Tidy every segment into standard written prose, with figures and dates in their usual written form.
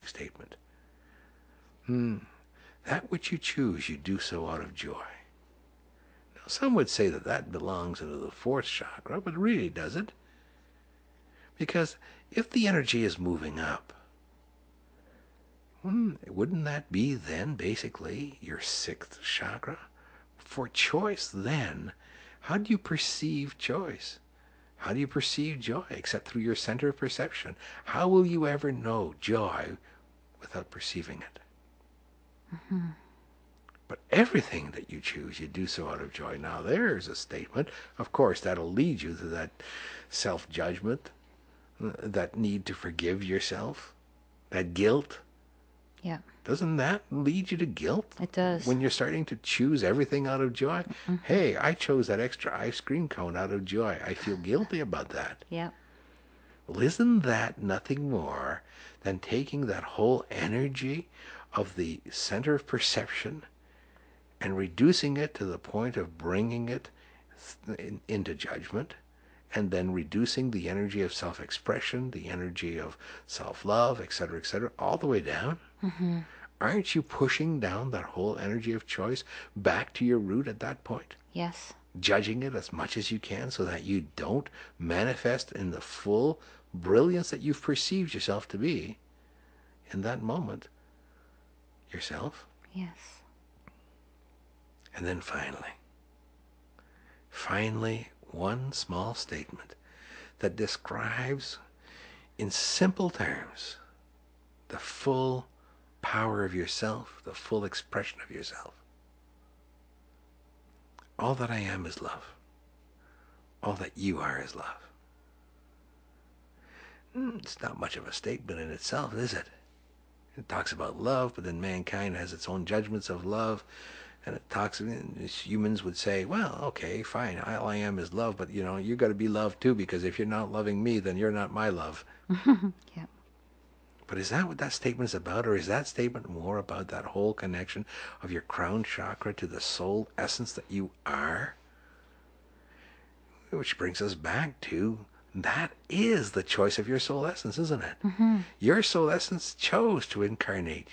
statement. That which you choose, you do so out of joy. Now, some would say that that belongs into the fourth chakra, but really doesn't. Because if the energy is moving up, wouldn't that be then basically your sixth chakra? For choice then, how do you perceive choice? How do you perceive joy except through your center of perception? How will you ever know joy without perceiving it? But everything that you choose, you do so out of joy. Now there's a statement. Of course, that'll lead you to that self-judgment, that need to forgive yourself, that guilt. Yeah. Doesn't that lead you to guilt? It does. When you're starting to choose everything out of joy? Hey, I chose that extra ice cream cone out of joy. I feel guilty about that. Yeah. Well, isn't that nothing more than taking that whole energy of the center of perception and reducing it to the point of bringing it into judgment, and then reducing the energy of self-expression, the energy of self-love, etc., all the way down? Aren't you pushing down that whole energy of choice back to your root at that point? Yes. Judging it as much as you can so that you don't manifest in the full brilliance that you've perceived yourself to be in that moment yourself. Yes. And then finally, one small statement that describes in simple terms the full power of yourself, the full expression of yourself. All that I am is love. All that you are is love. It's not much of a statement in itself, is it? It talks about love, but then mankind has its own judgments of love, and it talks, humans would say, well, okay, fine, all I am is love, but you got to be loved too, because if you're not loving me, then you're not my love. Yeah. But is that what that statement is about, or is that statement more about that whole connection of your crown chakra to the soul essence that you are? Which brings us back to, that is the choice of your soul essence, isn't it? Your soul essence chose to incarnate,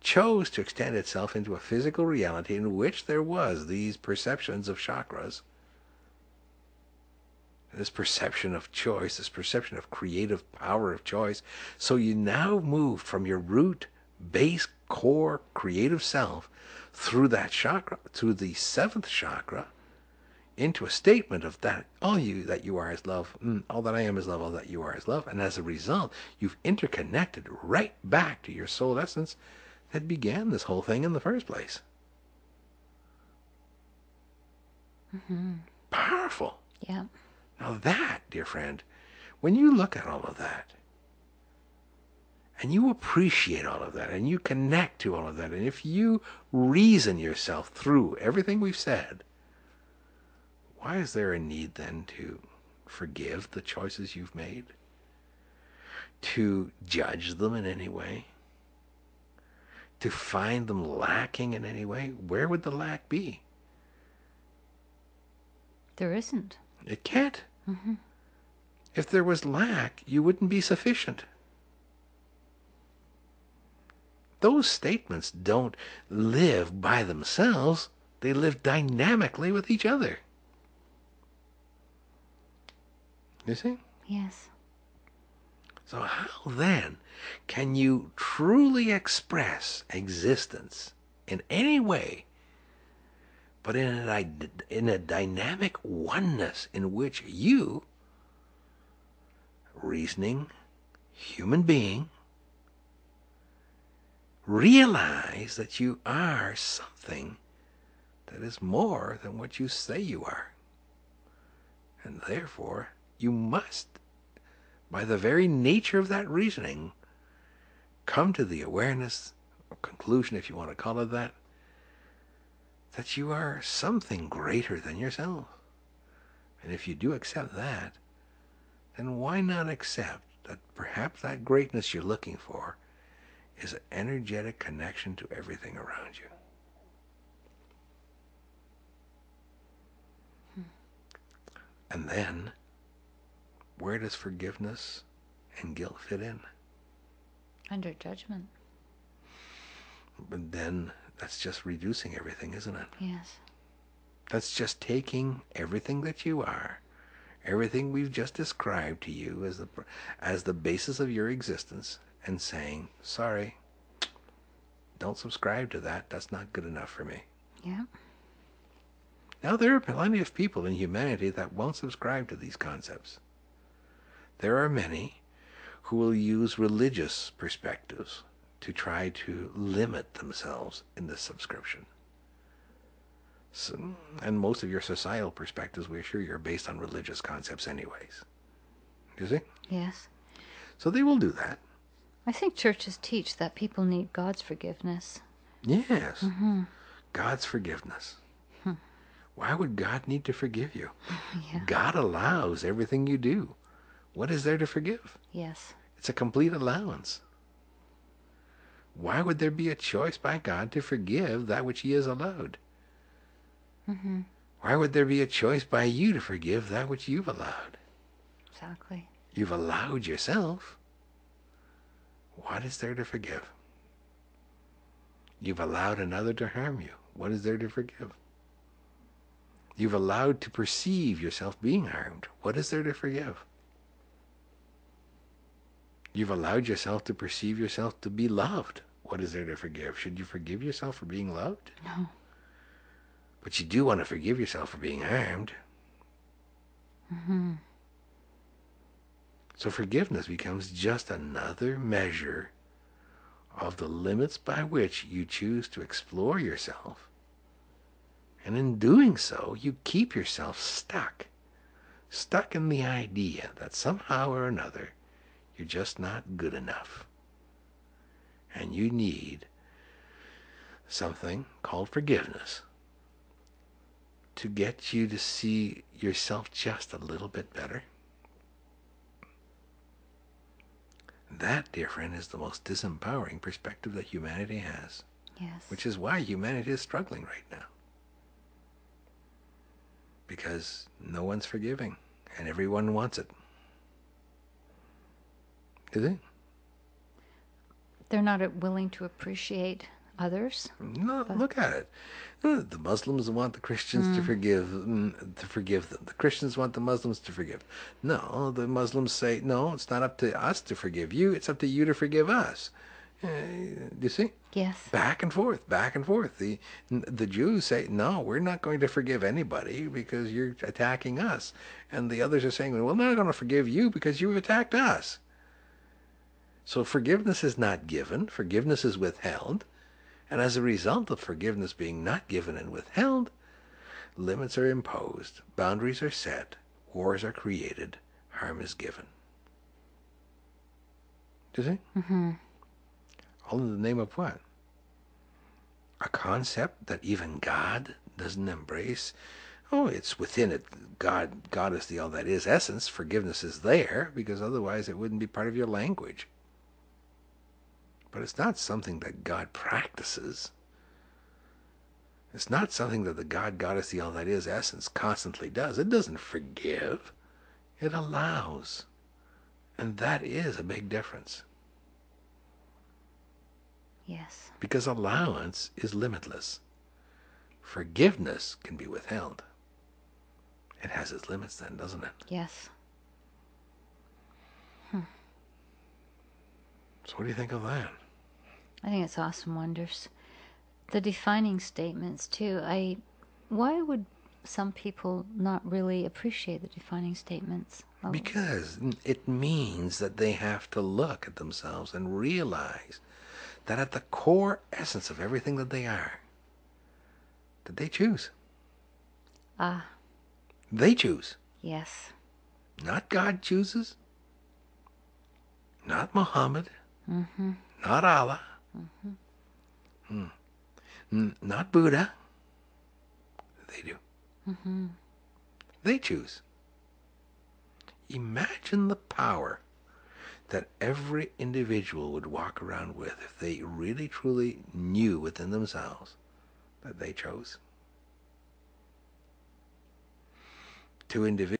chose to extend itself into a physical reality in which there was these perceptions of chakras, this perception of choice, this perception of creative power of choice. So you now moved from your root, base, core, creative self through that chakra, through the seventh chakra, into a statement of that all that you are is love, all that I am is love, all that you are is love. And as a result, you've interconnected right back to your soul essence that began this whole thing in the first place. Powerful. Yeah. Now that, dear friend, when you look at all of that, and you appreciate all of that, and you connect to all of that, and if you reason yourself through everything we've said, why is there a need then to forgive the choices you've made? To judge them in any way? To find them lacking in any way? Where would the lack be? There isn't. It can't. If there was lack, you wouldn't be sufficient. Those statements don't live by themselves. They live dynamically with each other. You see? Yes. So how then can you truly express existence in any way but in a dynamic oneness in which you, reasoning human being, realize that you are something that is more than what you say you are. And therefore, you must, by the very nature of that reasoning, come to the awareness, or conclusion if you want to call it that you are something greater than yourself. And if you do accept that, then why not accept that perhaps that greatness you're looking for is an energetic connection to everything around you? And then, where does forgiveness and guilt fit in? Under judgment. But then that's just reducing everything, isn't it? Yes. That's just taking everything that you are, everything we've just described to you as the basis of your existence, and saying, sorry, don't subscribe to that. That's not good enough for me. Yeah. Now, there are plenty of people in humanity that won't subscribe to these concepts. There are many who will use religious perspectives to try to limit themselves in this subscription. So, and most of your societal perspectives, we're sure, you're based on religious concepts anyways. You see? Yes. So they will do that. I think churches teach that people need God's forgiveness. Yes. God's forgiveness. Why would God need to forgive you? Yeah. God allows everything you do. What is there to forgive? Yes. It's a complete allowance. Why would there be a choice by God to forgive that which he has allowed? Why would there be a choice by you to forgive that which you've allowed? Exactly. You've allowed yourself. What is there to forgive? You've allowed another to harm you. What is there to forgive? You've allowed to perceive yourself being harmed. What is there to forgive? You've allowed yourself to perceive yourself to be loved. What is there to forgive? Should you forgive yourself for being loved? No. But you do want to forgive yourself for being harmed. So forgiveness becomes just another measure of the limits by which you choose to explore yourself. And in doing so, you keep yourself stuck in the idea that somehow or another you're just not good enough. And you need something called forgiveness to get you to see yourself just a little bit better. That, dear friend, is the most disempowering perspective that humanity has. Yes. Which is why humanity is struggling right now. Because no one's forgiving, and everyone wants it. Is it? They're not willing to appreciate others. No, look at it. The Muslims want the Christians to forgive them. The Christians want the Muslims to forgive. No, the Muslims say, no, it's not up to us to forgive you. It's up to you to forgive us. Do you see? Yes. Back and forth, back and forth. The Jews say, no, we're not going to forgive anybody because you're attacking us. And the others are saying, well, we're not going to forgive you because you've attacked us. So forgiveness is not given. Forgiveness is withheld. And as a result of forgiveness being not given and withheld, limits are imposed, boundaries are set, wars are created, harm is given. Do you see? All in the name of what? A concept that even God doesn't embrace. Oh, it's within it. God is the all that is essence. Forgiveness is there, because otherwise it wouldn't be part of your language. But it's not something that God practices. It's not something that the God is the all that is essence constantly does. It doesn't forgive. It allows. And that is a big difference. Yes. Because allowance is limitless. Forgiveness can be withheld. It has its limits then, doesn't it? Yes. So what do you think of that? I think it's awesome wonders. The defining statements too. Why would some people not really appreciate the defining statements? Well, Because it means that they have to look at themselves and realize that at the core essence of everything that they are, that they choose. They choose. Yes. Not God chooses. Not Muhammad. Not Allah. Not Buddha. They do. They choose. Imagine the power that every individual would walk around with if they really truly knew within themselves that they chose. To individuals